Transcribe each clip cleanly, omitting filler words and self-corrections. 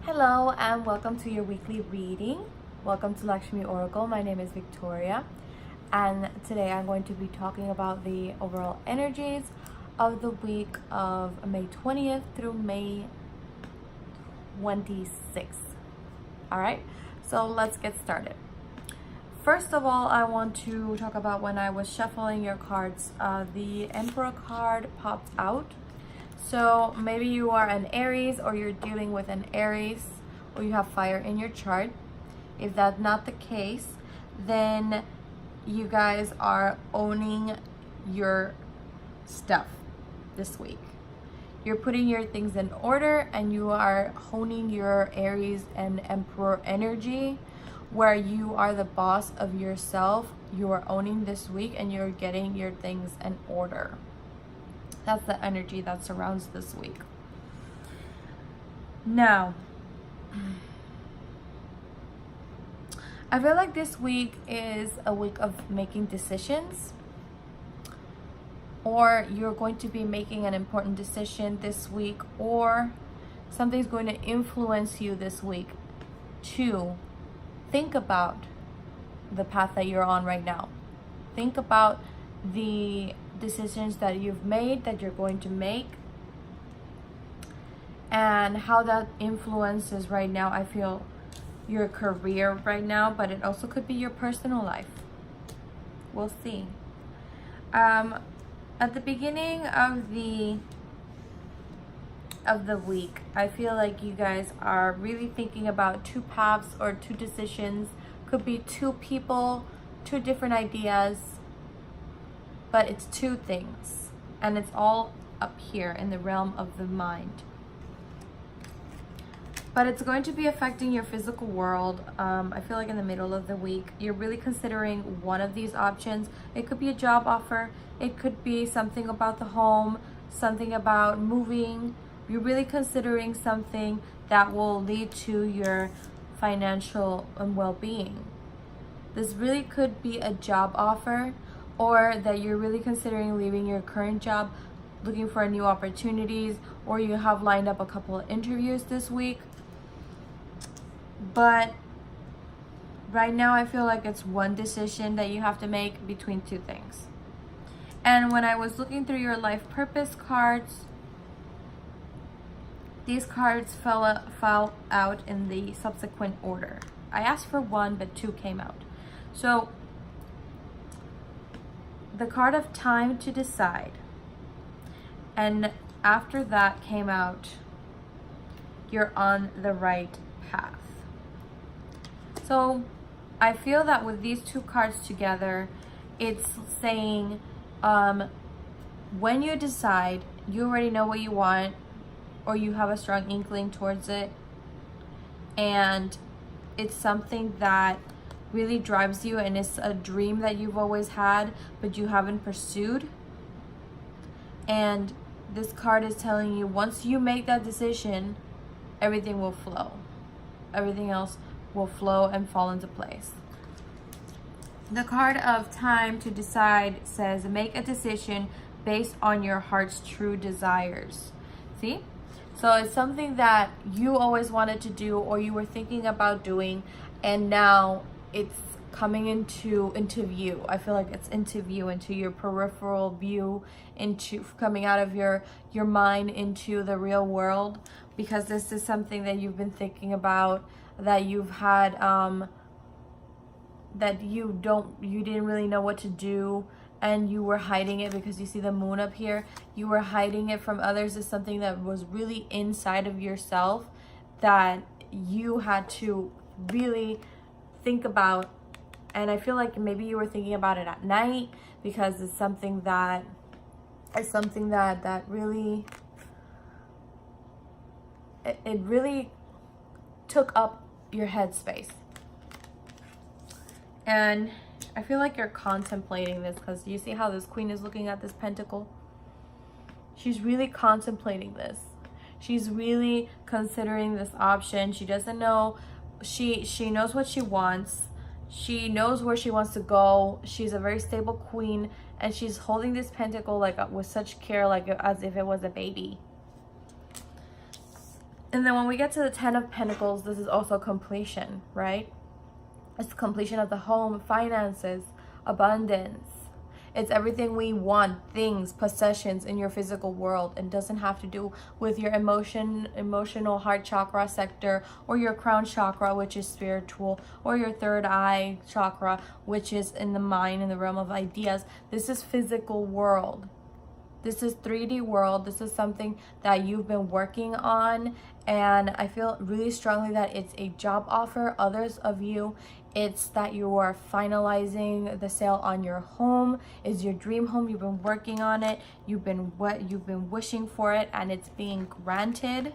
Hello and welcome to your weekly reading. Welcome to Lakshmi Oracle. My name is Victoria and today I'm going to be talking about the overall energies of the week of May 20th through May 26th. Alright, so let's get started. First of all, I want to talk about when I was shuffling your cards. The Emperor card popped out. So maybe you are an Aries or you're dealing with an Aries or you have fire in your chart. If that's not the case, then you guys are owning your stuff this week. You're putting your things in order and you are honing your Aries and Emperor energy where you are the boss of yourself. You are owning this week and you're getting your things in order. That's the energy that surrounds this week. Now, I feel like this week is a week of making decisions, or you're going to be making an important decision this week, or something's going to influence you this week to think about the path that you're on right now. Think about the decisions that you've made, that you're going to make, and how that influences right now, I feel, your career right now, but it also could be your personal life. We'll see. At the beginning of the week, I feel like you guys are really thinking about two paths or two decisions. Could be two people, two different ideas, but it's two things, and it's all up here in the realm of the mind. But it's going to be affecting your physical world. I feel like in the middle of the week, you're really considering one of these options. It could be a job offer. It could be something about the home, something about moving. You're really considering something that will lead to your financial well-being. This really could be a job offer, or that you're really considering leaving your current job, looking for new opportunities, or you have lined up a couple of interviews this week. But right now I feel like it's one decision that you have to make between two things. And when I was looking through your life purpose cards, these cards fell out in the subsequent order. I asked for one, but two came out. So the card of time to decide, and after that came out, you're on the right path. So I feel that with these two cards together, it's saying when you decide, you already know what you want, or you have a strong inkling towards it, and it's something that really drives you, and it's a dream that you've always had but you haven't pursued. And this card is telling you, once you make that decision, everything will flow. Everything else will flow and fall into place. The card of time to decide says, make a decision based on your heart's true desires. See? So it's something that you always wanted to do, or you were thinking about doing, and now it's coming into view. I feel like it's into view, into your peripheral view, into coming out of your mind into the real world, because this is something that you've been thinking about, that you've had that you didn't really know what to do, and you were hiding it because you see the moon up here. You were hiding it from others. It's something that was really inside of yourself that you had to really think about. And I feel like maybe you were thinking about it at night, because it's something that really it really took up your headspace. And I feel like you're contemplating this, because you see how this queen is looking at this pentacle. She's really contemplating this. She's really considering this option. She doesn't know. She knows what she wants. She knows where she wants to go. She's a very stable queen, and she's holding this pentacle like with such care, like as if it was a baby. And then when we get to the 10 of Pentacles, this is also completion, right? It's completion of the home, finances, abundance. It's everything we want, things, possessions in your physical world. It doesn't have to do with your emotional heart chakra sector, or your crown chakra, which is spiritual, or your third eye chakra, which is in the mind, in the realm of ideas. This is physical world. This is 3D world. This is something that you've been working on. And I feel really strongly that it's a job offer. Others of you, it's that you are finalizing the sale on your home. Is your dream home. You've been working on it. You've been wishing for it, and it's being granted.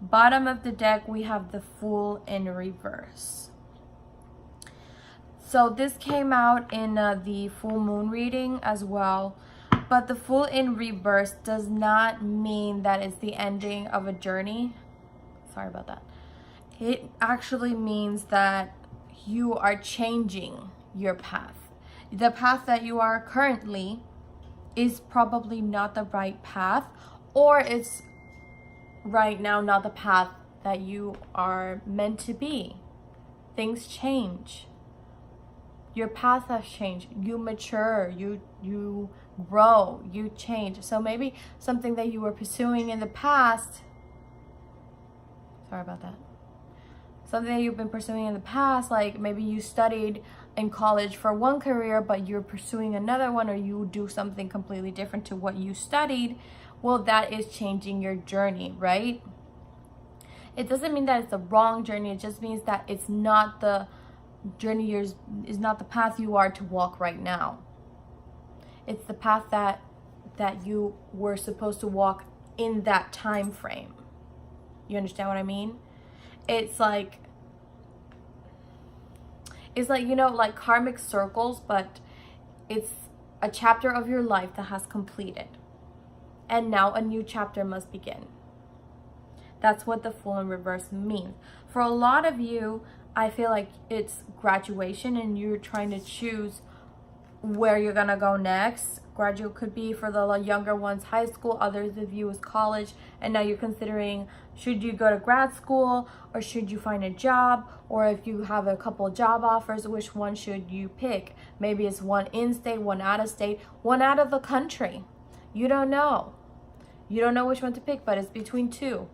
Bottom of the deck, we have the Fool in reverse. So this came out in the full moon reading as well. But the Fool in reverse does not mean that it's the ending of a journey. Sorry about that. It actually means that you are changing your path. The path that you are currently is probably not the right path, or it's right now not the path that you are meant to be. Things change. Your path has changed. You mature, you grow, you change. So maybe something that you were pursuing in the past, sorry about that, something that you've been pursuing in the past, like maybe you studied in college for one career, but you're pursuing another one, or you do something completely different to what you studied. Well, that is changing your journey, right? It doesn't mean that it's the wrong journey. It just means that it's not the journey is not the path you are to walk right now. It's the path that you were supposed to walk in that time frame. You understand what I mean? It's like, you know, like karmic circles, but it's a chapter of your life that has completed, and now a new chapter must begin. That's what the Fool in reverse means. For a lot of you, I feel like it's graduation and you're trying to choose where you're gonna go next. Graduate could be for the younger ones, high school. Others of you is college, and now you're considering, should you go to grad school or should you find a job? Or if you have a couple of job offers, which one should you pick? Maybe it's one in-state, one out-of-state, one out of the country. You don't know. You don't know which one to pick, but it's between two.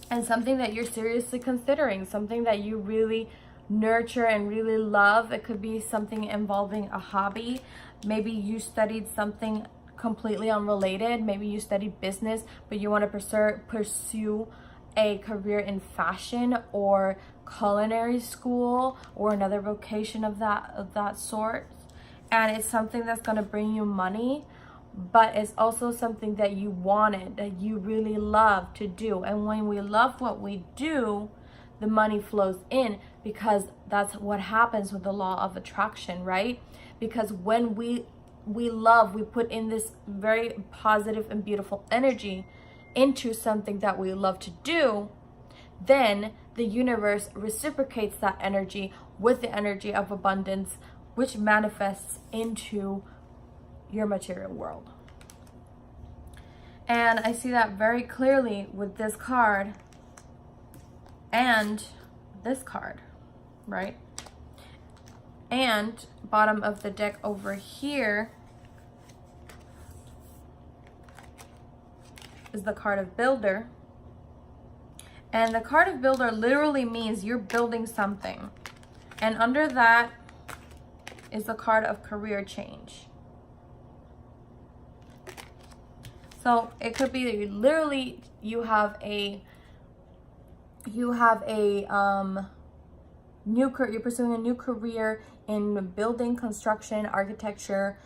And something that you're seriously considering, something that you really nurture and really love. It could be something involving a hobby. Maybe you studied something completely unrelated. Maybe you studied business, but you want to pursue a career in fashion or culinary school or another vocation of that sort. And it's something that's going to bring you money, but it's also something that you wanted, that you really love to do. And when we love what we do, the money flows in, because that's what happens with the law of attraction, right? Because when we love, we put in this very positive and beautiful energy into something that we love to do, then the universe reciprocates that energy with the energy of abundance, which manifests into your material world. And I see that very clearly with this card and this card, right? And bottom of the deck over here is the card of Builder. And the card of Builder literally means you're building something. And under that is the card of Career Change. So it could be that literally you have a you're pursuing a new career in building, construction, architecture.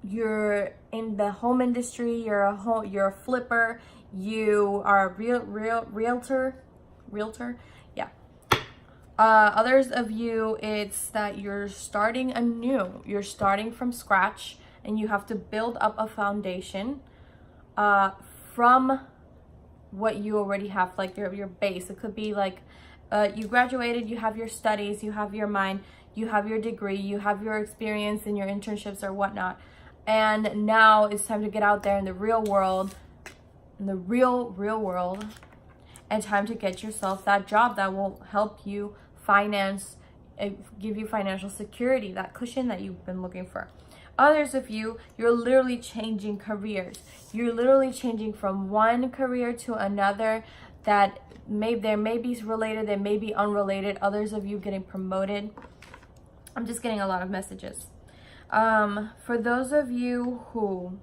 You're in the home industry. You're a flipper. You are a realtor. Yeah. Others of you, it's that you're starting anew. You're starting from scratch, and you have to build up a foundation from what you already have, like your base. It could be like you graduated, you have your studies, you have your mind, you have your degree, you have your experience in your internships or whatnot, and now it's time to get out there in the real world in the real world, and time to get yourself that job that will help you finance, give you financial security, that cushion that you've been looking for. Others of you, you're literally changing careers. You're literally changing from one career to another that there may be related, they may be unrelated. Others of you getting promoted. I'm just getting a lot of messages. For those of you who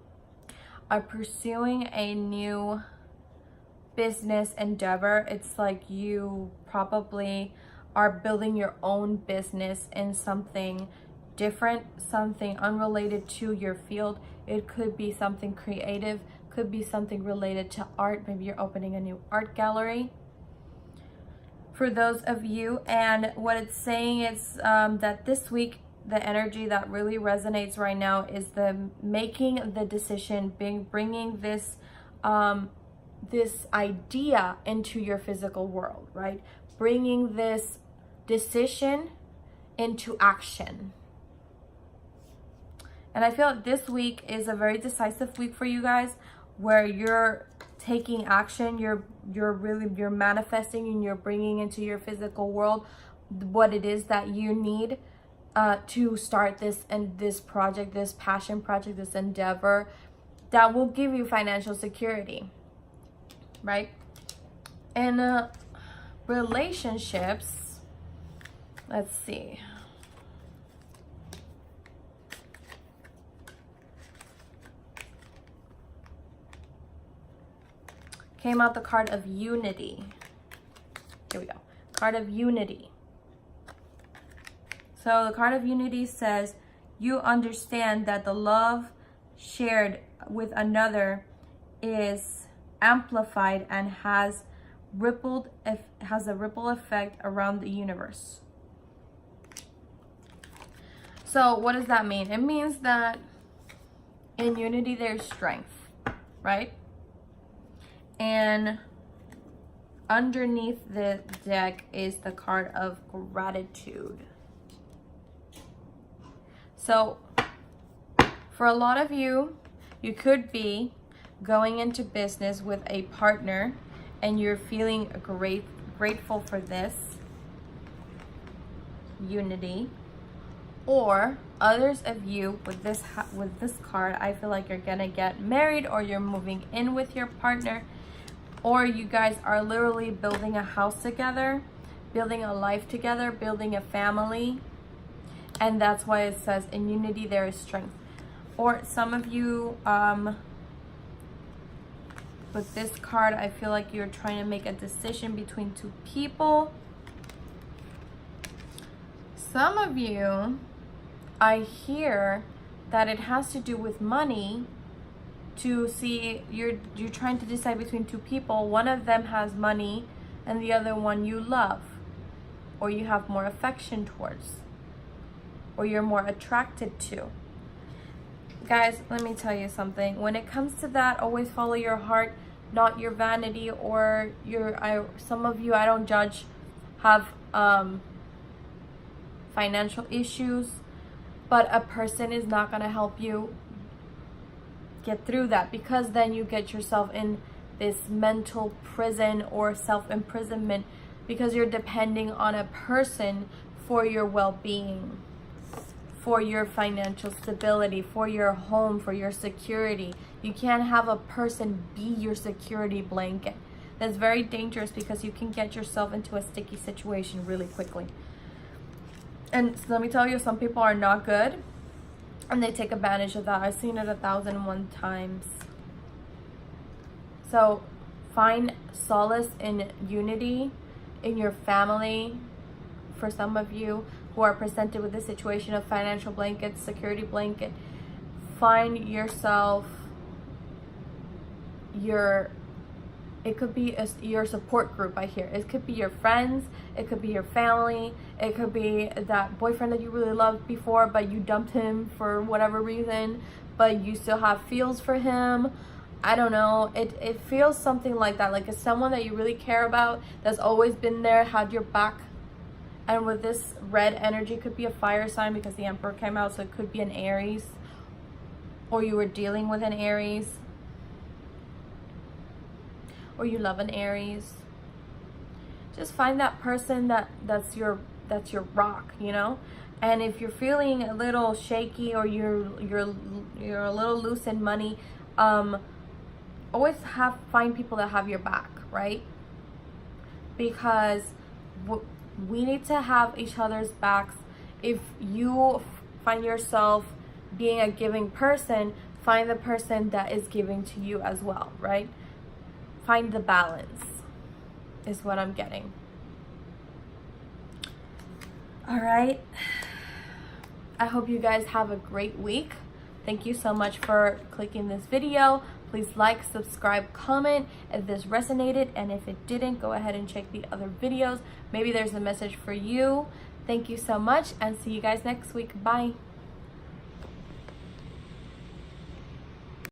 are pursuing a new business endeavor, it's like you probably are building your own business in something different, something unrelated to your field. It could be something creative, could be something related to art. Maybe you're opening a new art gallery. For those of you, and what it's saying is that this week, the energy that really resonates right now is the making the decision, bringing this this idea into your physical world, right? Bringing this decision into action. And I feel like this week is a very decisive week for you guys, where you're taking action, you're manifesting, and you're bringing into your physical world what it is that you need to start this project, this passion project, this endeavor that will give you financial security, right? In relationships, let's see. Came out the card of unity. Here we go. Card of unity. So the card of unity says, you understand that the love shared with another is amplified and has a ripple effect around the universe. So what does that mean? It means that in unity there's strength, right? And underneath the deck is the card of gratitude. So for a lot of you, you could be going into business with a partner and you're feeling grateful for this unity. Or others of you with this card, I feel like you're gonna get married, or you're moving in with your partner, or you guys are literally building a house together, building a life together, building a family. And that's why it says in unity there is strength. Or some of you, with this card, I feel like you're trying to make a decision between two people. Some of you, I hear that it has to do with money. To see, you're trying to decide between two people. One of them has money and the other one you love, or you have more affection towards, or you're more attracted to. Guys, let me tell you something. When it comes to that, always follow your heart, not your vanity or some of you, I don't judge, have financial issues, but a person is not going to help you get through that, because then you get yourself in this mental prison or self-imprisonment, because you're depending on a person for your well-being, for your financial stability, for your home, for your security. You can't have a person be your security blanket. That's very dangerous, because you can get yourself into a sticky situation really quickly. And so let me tell you, some people are not good and they take advantage of that. I've seen it 1,001 times. So find solace in unity in your family. For some of you who are presented with the situation of financial blanket, security blanket, find yourself it could be your support group. I hear it could be your friends, it could be your family, it could be that boyfriend that you really loved before but you dumped him for whatever reason, but you still have feels for him. I don't know, it feels something like that, like it's someone that you really care about, that's always been there, had your back. And with this red energy, could be a fire sign because the Emperor came out, so it could be an Aries, or you were dealing with an Aries. or you love an Aries. Just find that person that's your rock, you know? And if you're feeling a little shaky or you're a little loose in money, always find people that have your back, right? Because we need to have each other's backs. If you find yourself being a giving person, find the person that is giving to you as well, right? Find the balance is what I'm getting. All right. I hope you guys have a great week. Thank you so much for clicking this video. Please like, subscribe, comment if this resonated, and if it didn't, go ahead and check the other videos. Maybe there's a message for you. Thank you so much, and see you guys next week. Bye.